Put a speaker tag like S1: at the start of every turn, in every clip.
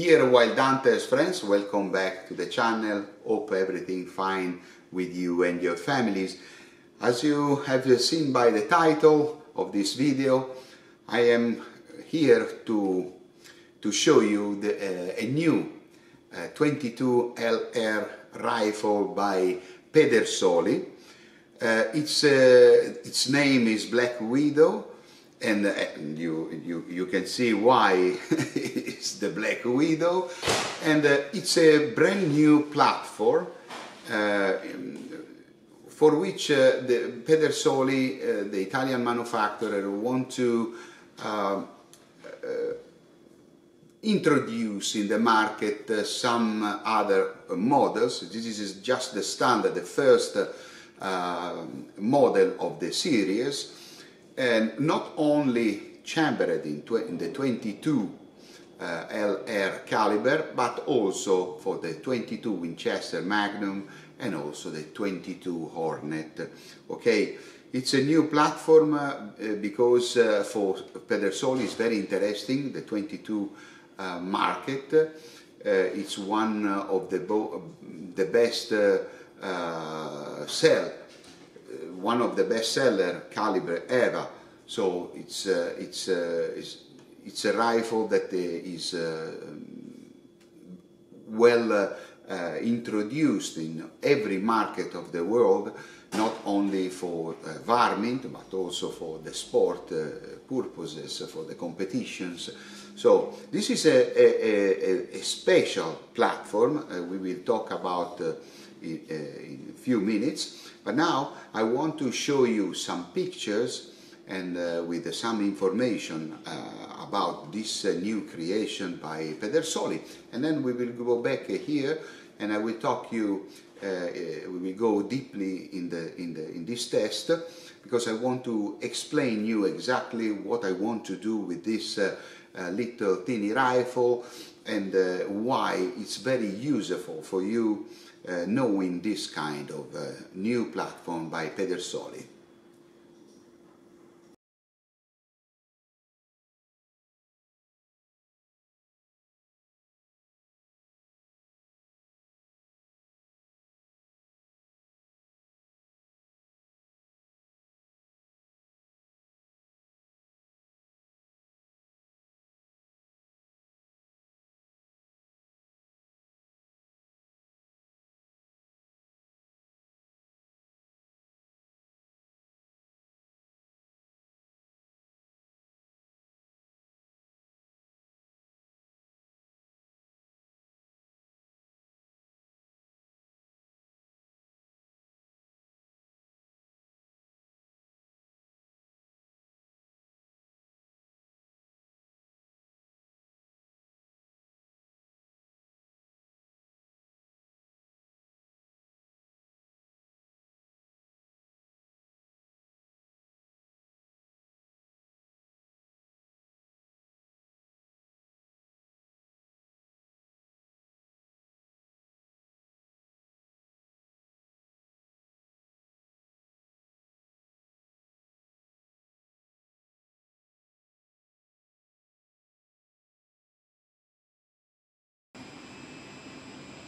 S1: Dear Wild Hunters friends, welcome back to the channel. Hope everything fine with you and your families. As you have seen by the title of this video, I am here to show you a new 22 LR rifle by Pedersoli. Its name is Black Widow, and you can see why it's the Black Widow, and it's a brand new platform for which the Pedersoli, the Italian manufacturer, want to introduce in the market some other models. This is just the standard, the first model of the series, and not only chambered in the 22 LR caliber, but also for the 22 Winchester Magnum and also the 22 Hornet. Okay, it's a new platform because for Pedersoli it's very interesting, the 22 market. It's one of the best one of the best-seller caliber ever. So it's a rifle that is well introduced in every market of the world, not only for varmint but also for the sport purposes, for the competitions. So this is a special platform. We will talk about in a few minutes. But now I want to show you some pictures and with some information about this new creation by Pedersoli, and then we will go back here and I will talk you. We will go deeply in this test, because I want to explain you exactly what I want to do with this little teeny rifle, and why it's very useful for you knowing this kind of new platform by Pedersoli.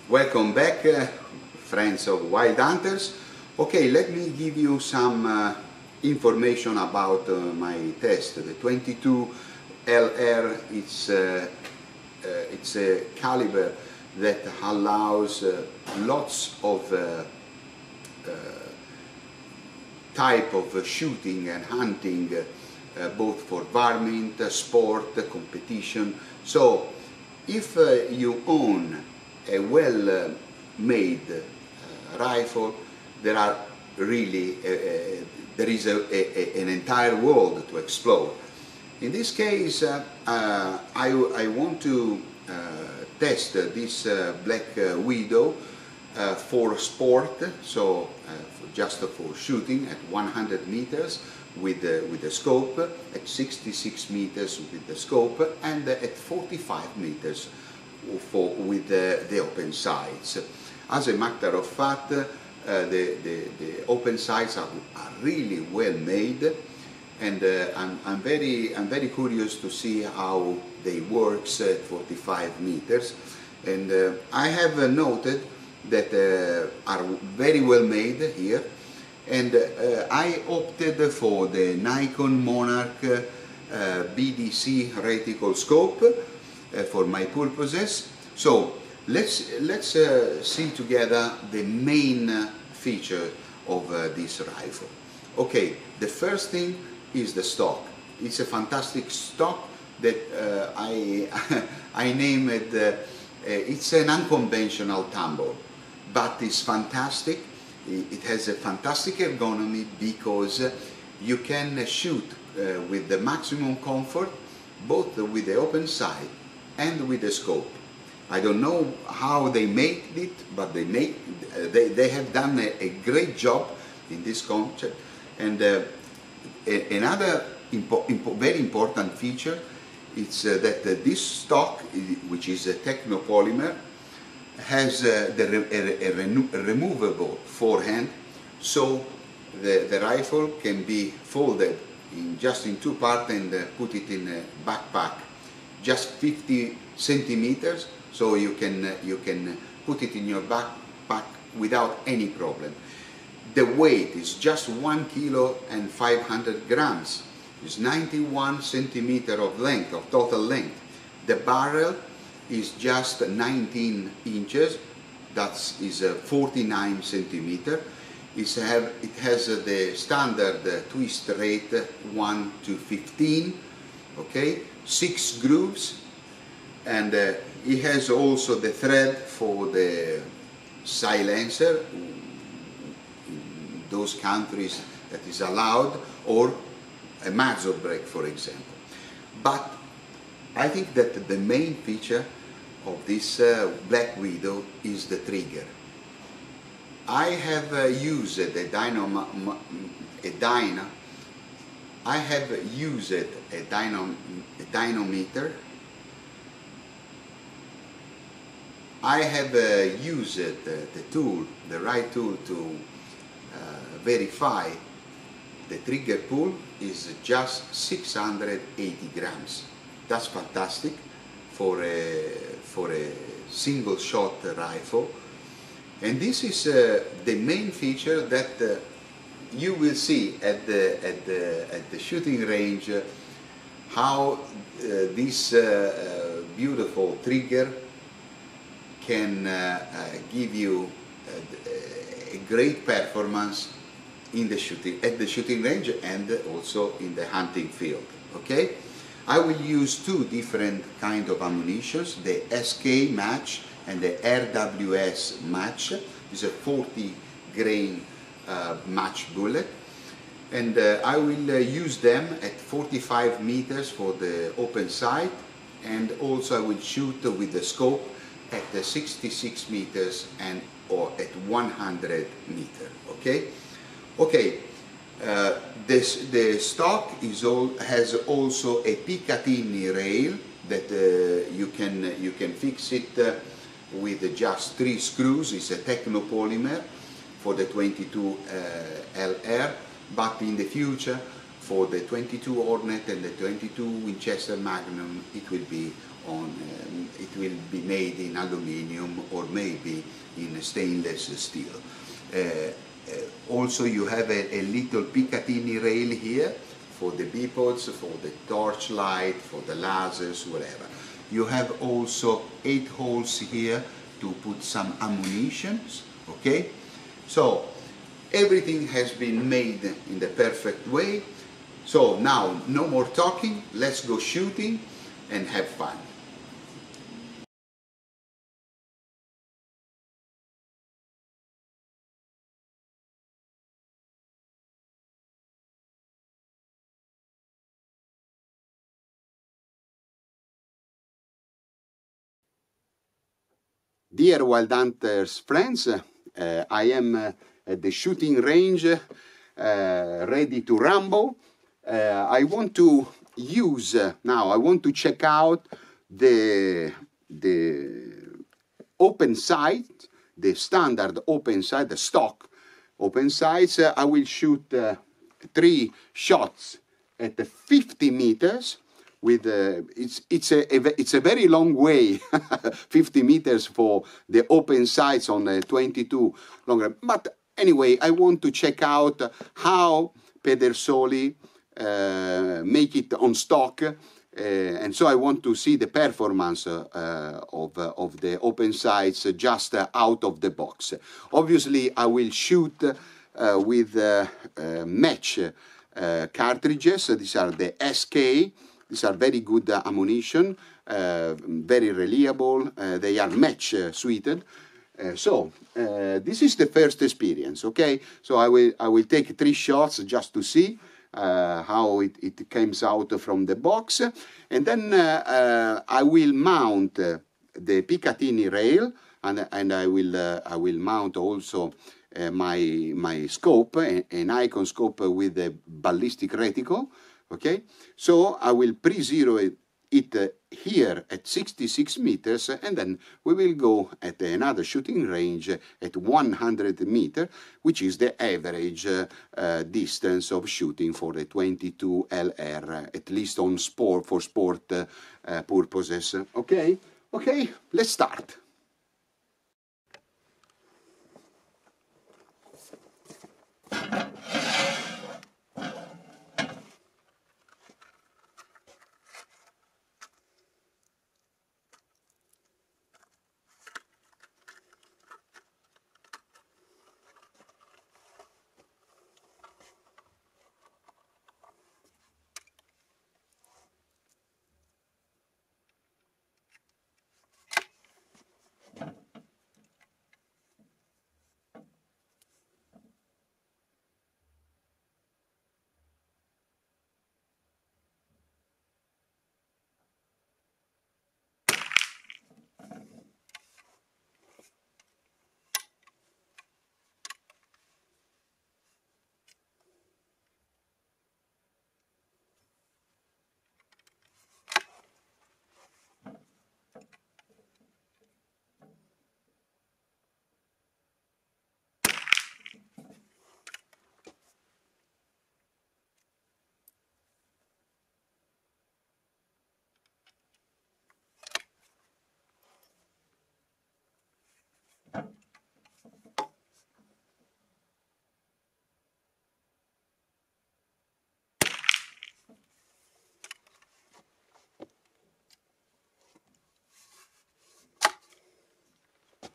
S1: Welcome back, friends of Wild Hunters. Okay, let me give you some information about my test. The 22 LR, it's a caliber that allows lots of type of shooting and hunting, both for varmint, sport, competition. So if you own a well-made rifle, there is an entire world to explore. In this case, I want to test this Black Widow for sport, so just for shooting at 100 meters with the scope, at 66 meters with the scope, and at 45 meters with the open sights. As a matter of fact, the open sights are really well made, and I'm very curious to see how they works at 45 meters. And I have noted that are very well made here, and I opted for the Nikon Monarch BDC reticle scope for my purposes. So let's see together the main feature of this rifle. Okay, the first thing is the stock. It's a fantastic stock that I name it. It's an unconventional tumble, but it's fantastic. It has a fantastic ergonomy because you can shoot with the maximum comfort, both with the open sight and with the scope. I don't know how they made it, but they have done a great job in this concept. And another very important feature is that this stock, which is a technopolymer, has a removable forehand, so the rifle can be folded just in two parts and put it in a backpack, just 50 centimeters, so you can put it in your backpack without any problem. The weight is just 1 kilo and 500 grams. It's 91 centimeters of length, of total length. The barrel is just 19 inches, that is 49 centimeters. It has the standard twist rate 1 to 15, okay, 6 grooves, and it has also the thread for the silencer in those countries that is allowed, or a muzzle brake, for example. But I think that the main feature of this Black Widow is the trigger. I have used a dynamometer. I have used the right tool to verify the trigger pull is just 680 grams. That's fantastic for a single shot rifle. And this is the main feature that you will see at the shooting range, how this beautiful trigger can give you a great performance in the at the shooting range and also in the hunting field. Okay, I will use two different kind of ammunitions: the SK match and the RWS match. It's a 40 grain match bullet, and I will use them at 45 meters for the open sight, and also I will shoot with the scope at 66 meters and or at 100 meters. Okay. Okay, the stock has also a Picatinny rail that you can fix it with just 3 screws. It's a technopolymer for the 22 LR, but in the future for the 22 Hornet and the 22 Winchester Magnum it will be made in aluminium or maybe in stainless steel. Also you have a little Picatinny rail here for the bipods, for the torchlight, for the lasers, whatever. You have also 8 holes here to put some ammunitions, okay? So everything has been made in the perfect way. So now no more talking, let's go shooting and have fun. Dear Wild Hunters friends, I am at the shooting range, ready to rumble. I want to use, now I want to check out the open sight, the standard open sight, the stock open sights. I will shoot 3 shots
S2: at 50 meters. With it's a very long way, 50 meters for the open sights on the 22 longer. But anyway, I want to check out how Pedersoli make it on stock, and so I want to see the performance of the open sights just out of the box. Obviously, I will shoot with match cartridges. These are the SK. These are very good ammunition, very reliable. They are match suited. So this is the first experience. Okay, so I will take 3 shots just to see how it comes out from the box, and then I will mount the Picatinny Rail, and I will mount also my scope, an Nikon scope with a ballistic reticle. Okay, so I will pre-zero it here at 66 meters, and then we will go at another shooting range at 100 meters, which is the average distance of shooting for the 22 LR, at least on sport, for sport purposes. Okay, okay, let's start.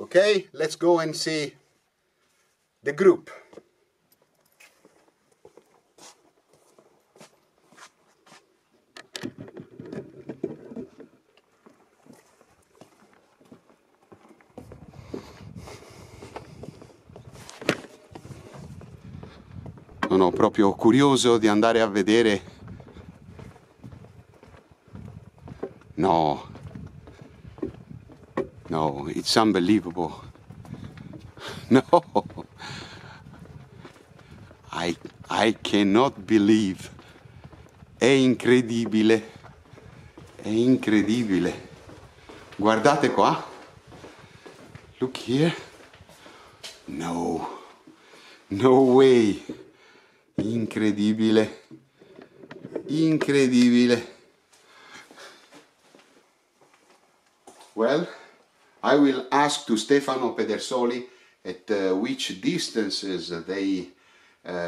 S2: Okay, let's go and see the group. Sono proprio curioso di andare a vedere. No, no, it's unbelievable. No, I cannot believe. È incredibile, è incredibile. Guardate qua. Look here. No, no way. Incredibile, incredibile. Well, I will ask to Stefano Pedersoli at which distances they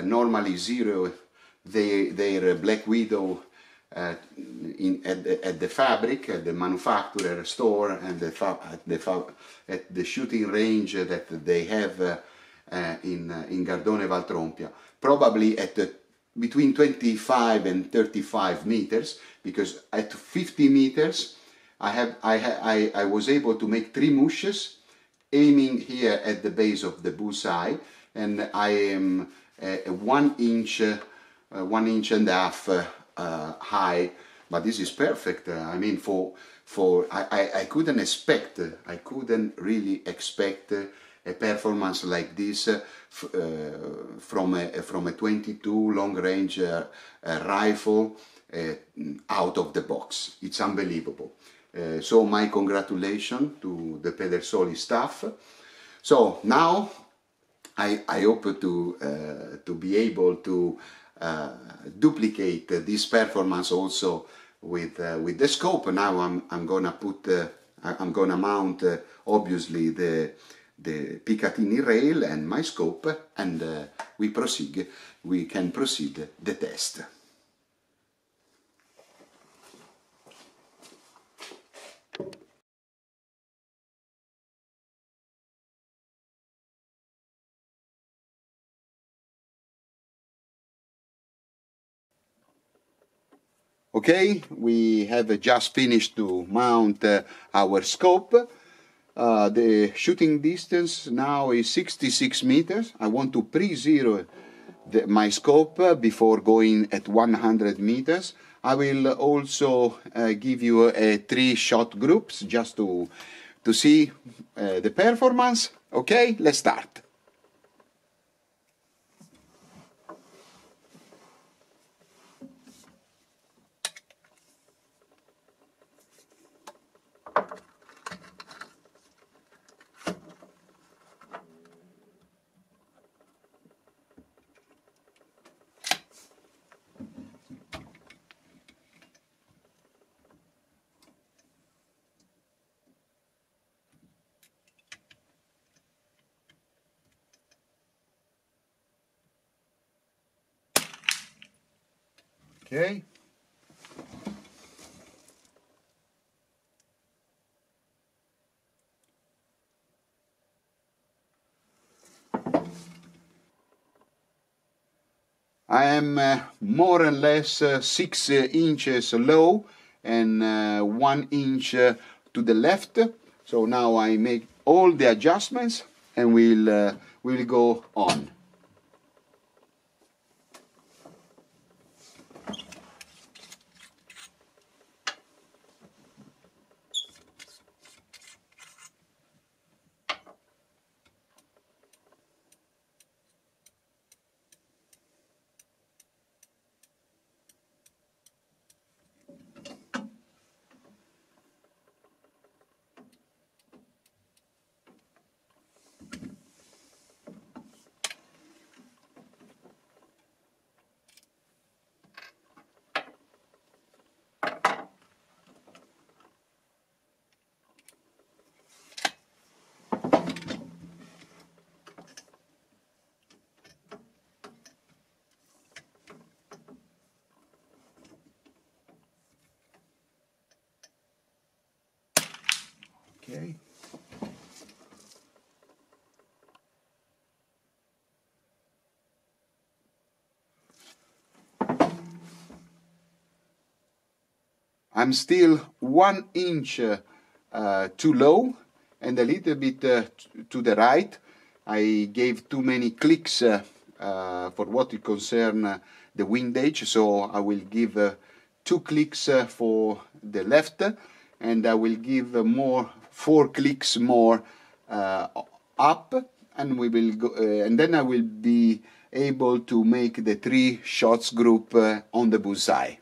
S2: normally zero their Black Widow at the fabric, at the manufacturer store, and at the shooting range that they have in Gardone Valtrompia. Probably at between 25 and 35 meters, because at 50 meters I was able to make 3 mushes, aiming here at the base of the bullseye, and I am 1 inch, 1 inch and a half high. But this is perfect. I mean, I couldn't really expect a performance like this from a 22 long-range rifle out of the box. It's unbelievable. So my congratulations to the Pedersoli staff. So now I hope to be able to
S1: duplicate this performance also with the scope. Now I'm gonna put I'm gonna mount obviously the Picatinny Rail and my scope, and we can proceed the test. Okay, we have just finished to mount our scope. The shooting distance now is 66 meters. I want to pre-zero my scope before going at 100 meters. I will also give you a 3-shot groups just to see the performance. Okay, let's start. Okay. I am more or less 6 inches low and 1 inch to the left. So now I make all the adjustments and we'll go on. Okay. I'm still 1 inch too low and a little bit to the right. I gave too many clicks for what it concerns the windage, so I will give 2 clicks for the left, and I will give 4 clicks more up, and we will go, and then I will be able to make the 3 shots group on the bullseye.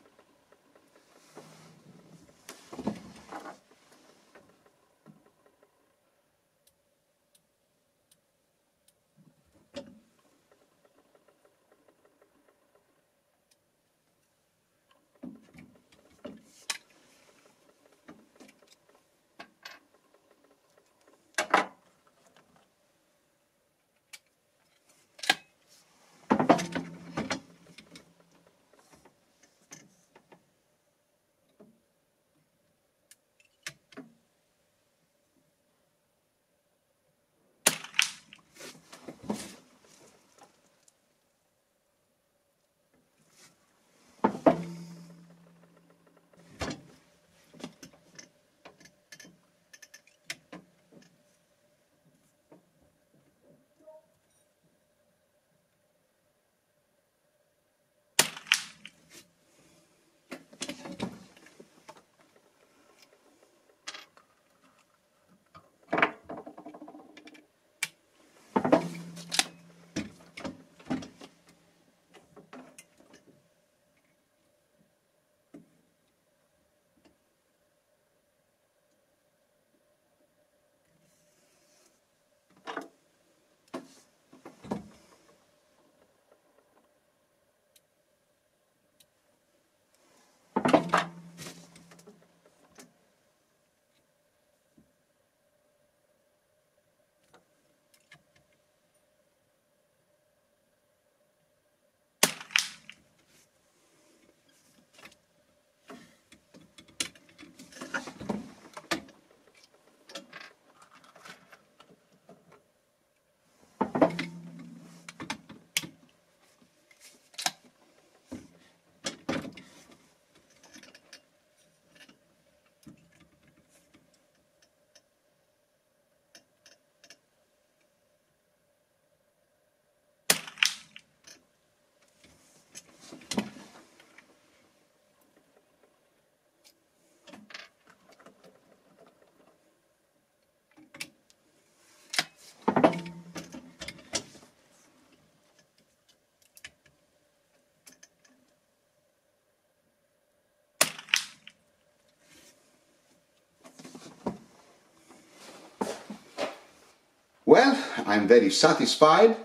S2: I'm very satisfied.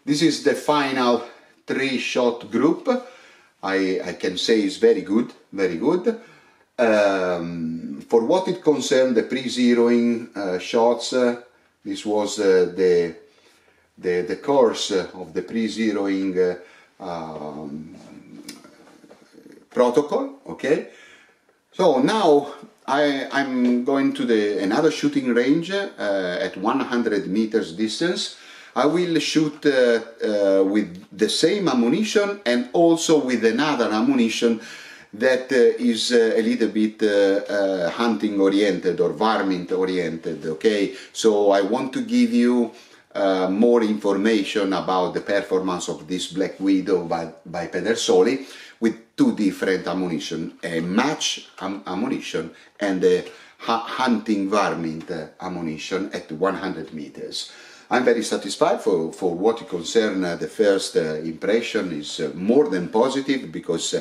S2: This is the final 3-shot group. I can say it's very good, very good. For what it concerned the pre-zeroing shots, this was the course of the pre-zeroing protocol. Okay, so now I'm going to another shooting range at 100 meters distance. I will shoot with the same ammunition and also with another ammunition that is a little bit hunting oriented or varmint oriented. Okay, so I want to give you more information about the performance of this Black Widow by Pedersoli with 2 different ammunition, a match ammunition and a hunting varmint ammunition at 100 meters. I'm very satisfied for what concerns the first impression is more than positive, because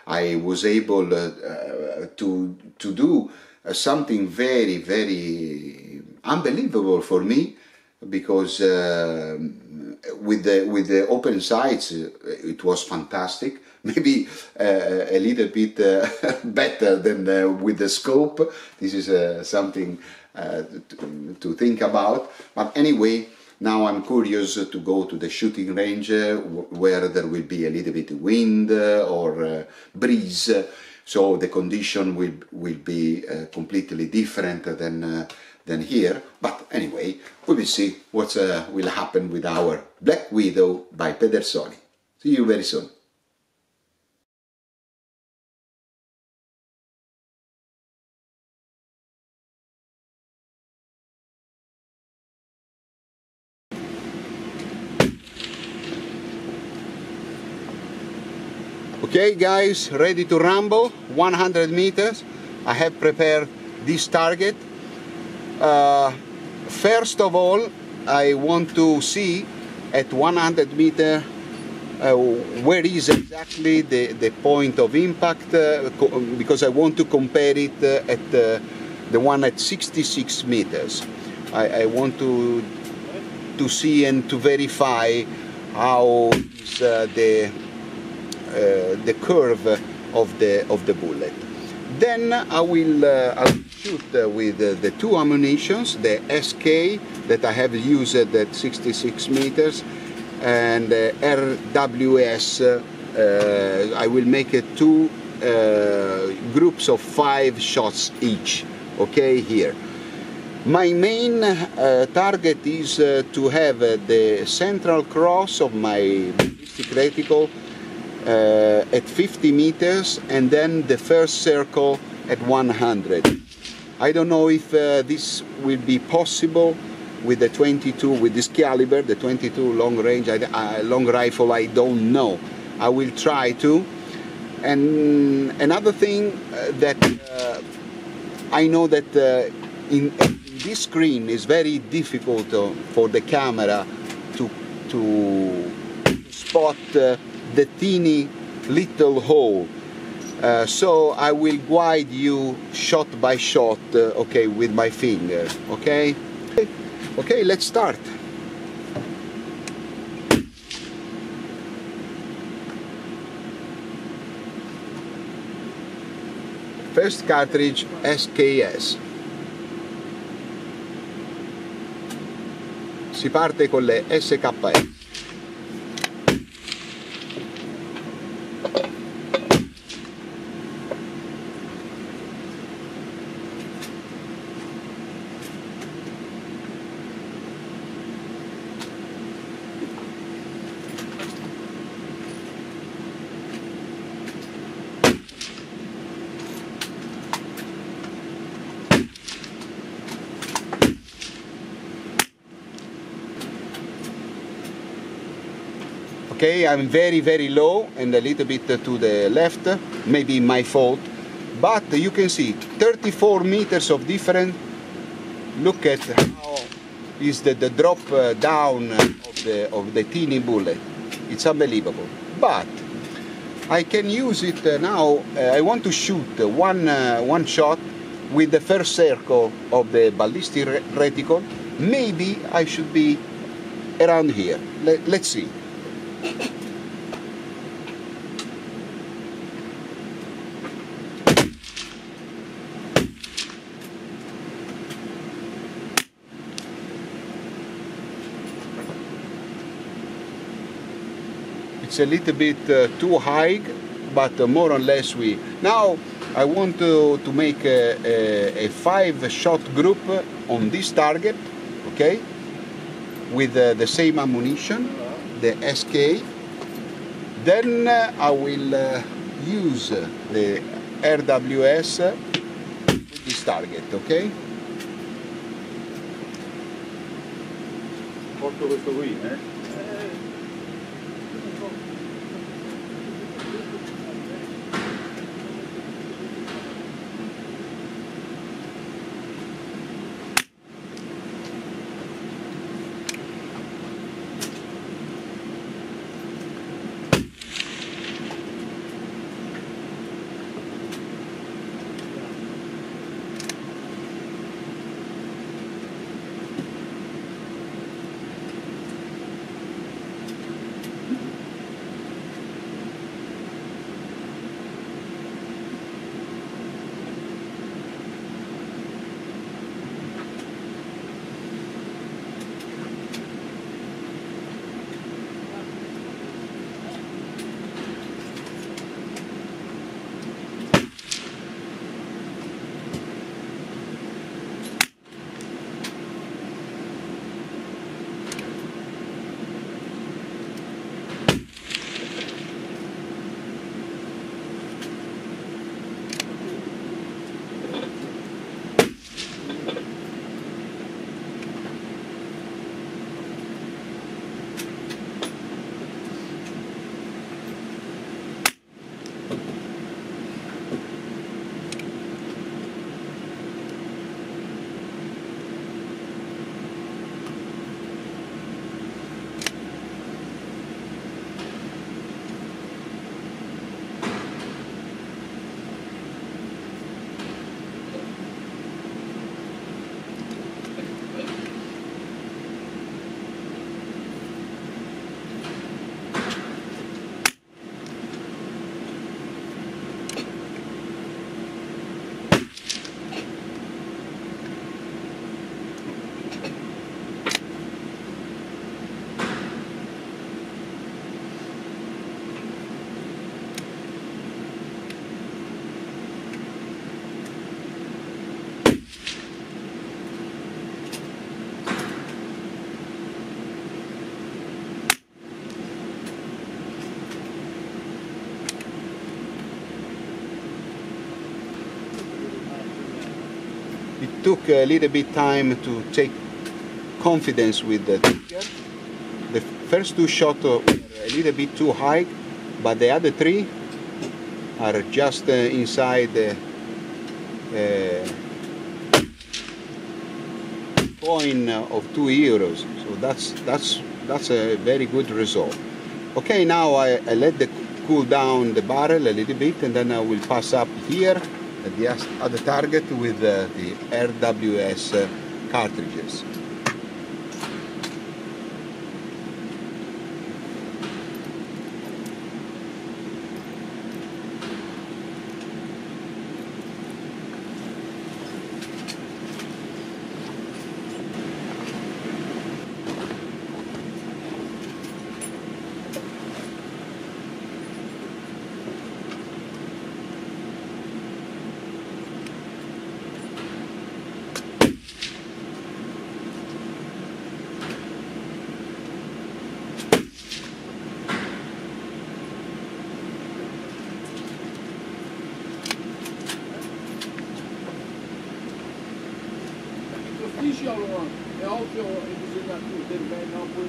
S2: I was able to do something very, very unbelievable for me, because with the open sights it was fantastic. Maybe a little bit better than with the scope. This is something to think about. But anyway, now I'm curious to go to the shooting range where there will be a little bit of wind or breeze, so the condition will be completely different than here. But anyway, we will see what will happen with our Black Widow by Pedersoli. See you very soon. Okay guys, ready to rumble, 100 meters. I have prepared this target. First of all, I want to see at 100 meters where is exactly the point of impact, because I want to compare it at the one at 66 meters. I want to see and to verify how is the curve of the bullet. Then I will shoot with the 2 ammunitions, the SK that I have used at 66 meters and RWS. I will make 2 groups of 5 shots each. Okay, here. My main target is to have the central cross of my ballistic reticle at 50 meters and then the first circle at 100. I don't know if this will be possible with the 22, with this caliber, the 22 long range, long rifle, I don't know. I will try to. And another thing that I know that in this screen is very difficult for the camera to spot the teeny little hole, so I will guide you shot by shot, okay, with my finger. Okay, let's start. First cartridge, SKS. Si parte con le SKS. Okay, I'm very low and a little bit to the left, maybe my fault, but you can see 34 meters of difference. Look at how is the drop down of the teeny bullet. It's unbelievable. But I can use it now. I want to shoot one shot with the first circle of the ballistic reticle. Maybe I should be around here. Let's see. It's a little bit too high, but more or less we... Now I want to make a 5-shot group on this target, okay? With the same ammunition, the SK. Then I will use the RWS with this target, okay?
S3: Porto questo qui, eh?
S2: It took a little bit time to take confidence with the trigger. The first 2 shots were a little bit too high, but the other 3 are just inside the coin of €2. So that's a very good result. Okay, now I let the cool down the barrel a little bit, and then I will pass up here at the other target with the RWS cartridges.
S3: Allora, è ovvio che bisogna intervenire un po'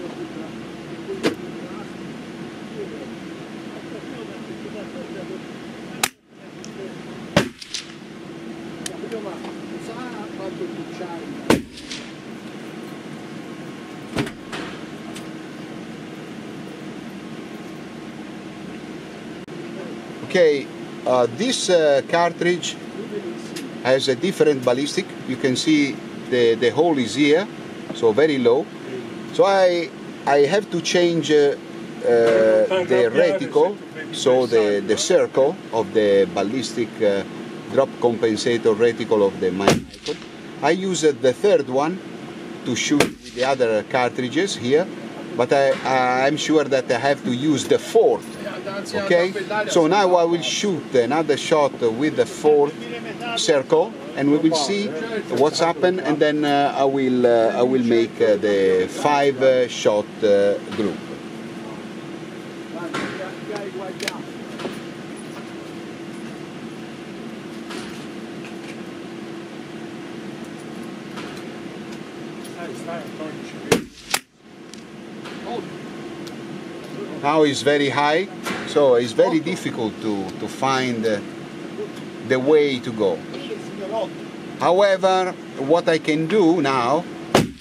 S2: Okay, this cartridge has a different ballistic. You can see the hole is here, so very low. So I I have to change the reticle, so the circle of the ballistic drop compensator reticle of the mine icon. I use the third one to shoot with the other cartridges here, but I'm sure that I have to use the fourth. Okay, so now I will shoot another shot with the fourth circle, and we will see what's happened, and then I will make the 5-shot group. Now it's very high, so it's very difficult to find the way to go. However, what I can do now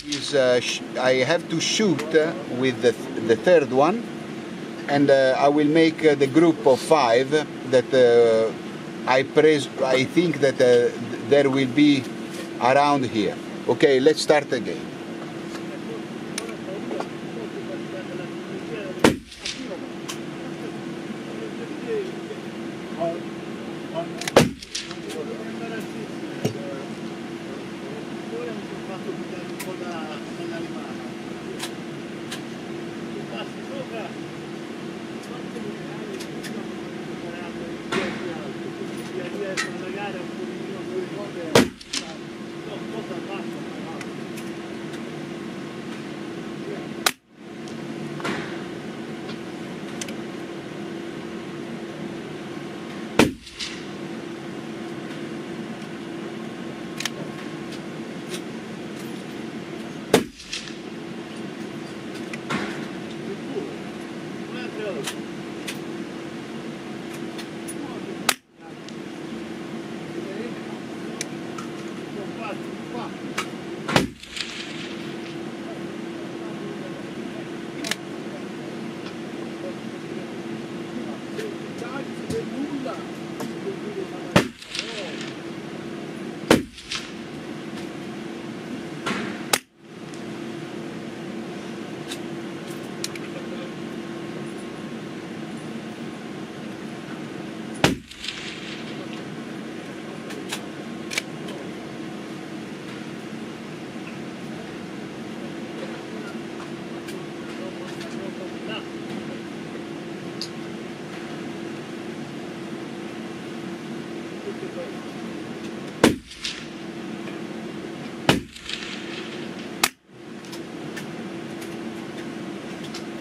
S2: is I have to shoot with the third one, and I will make the group of 5 that I think that there will be around here. Okay, let's start again.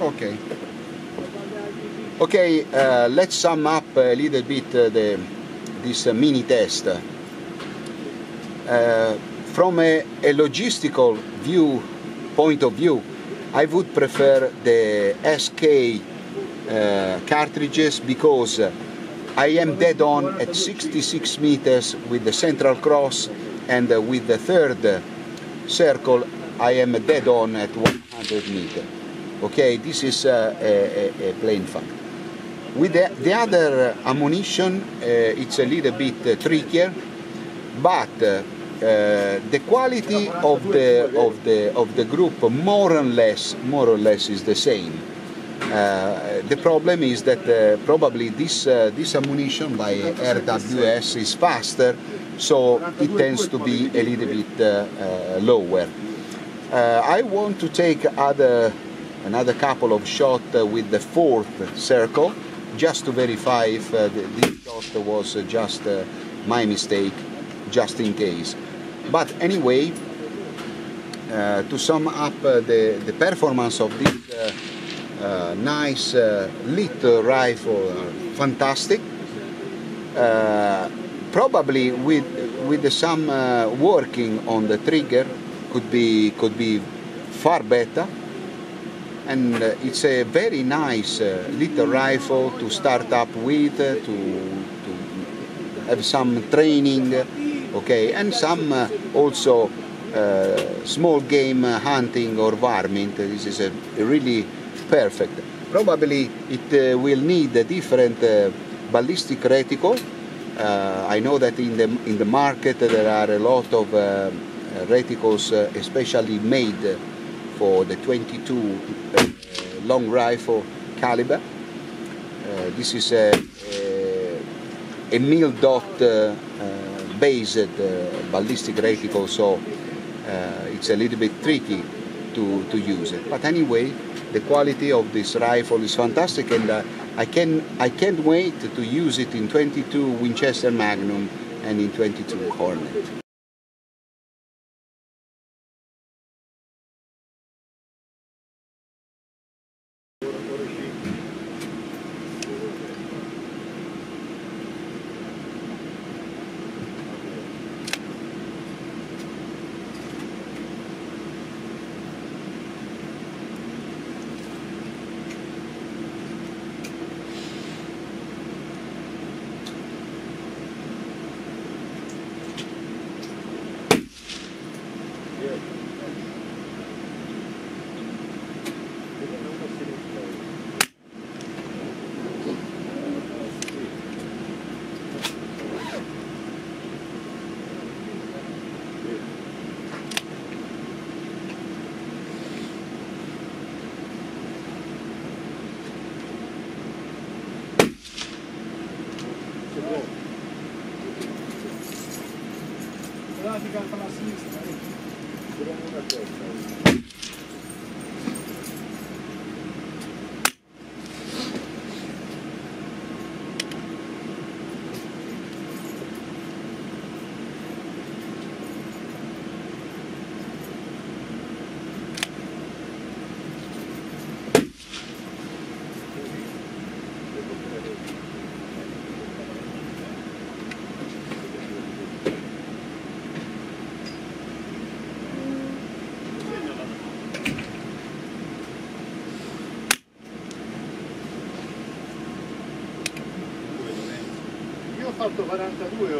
S2: Okay. Okay, let's sum up a little bit this mini test. From a logistical point of view, I would prefer the SK cartridges because I am dead on at 66 meters with the central cross, and with the third circle I am dead on at 100 meters. Okay, this is a plain fact. With the other ammunition, it's a little bit trickier, but the quality of the group more or less is the same. The problem is that probably this ammunition by RWS is faster, so it tends to be a little bit lower. I want to take another couple of shots with the fourth circle, just to verify if this shot was just my mistake, just in case. But anyway, to sum up the performance of this nice lit rifle, fantastic. Probably with some working on the trigger could be far better. And it's a very nice little rifle to start up with, to have some training, okay, and some also small game hunting or varmint. This is a really perfect. Probably it will need a different ballistic reticle. I know that in the market there are a lot of reticles especially made for the 22 long rifle caliber. This is a mil dot based ballistic reticle, so it's a little bit tricky to use it. But anyway, the quality of this rifle is fantastic, and I can't wait to use it in 22 Winchester Magnum and in 22 Hornet.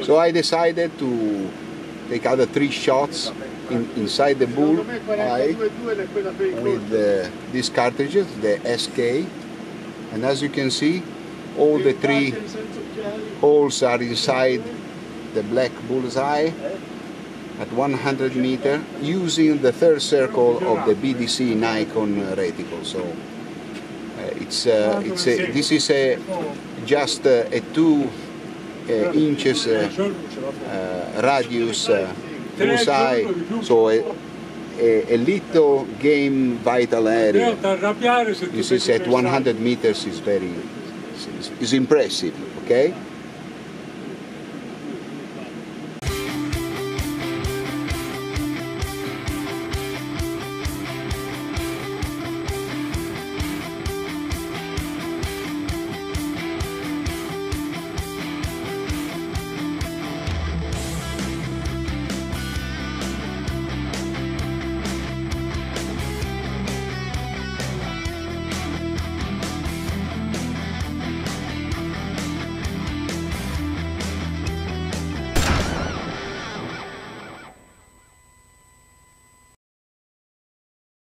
S2: So I decided to take out 3 shots inside the bull eye with these cartridges, the SK, and as you can see, all the 3 holes are inside the black bull's eye at 100 meter using the 3rd circle of the BDC Nikon reticle. So this is just a 2 inches radius bullseye, so a little game vital area. This is at 100 meters is impressive, okay?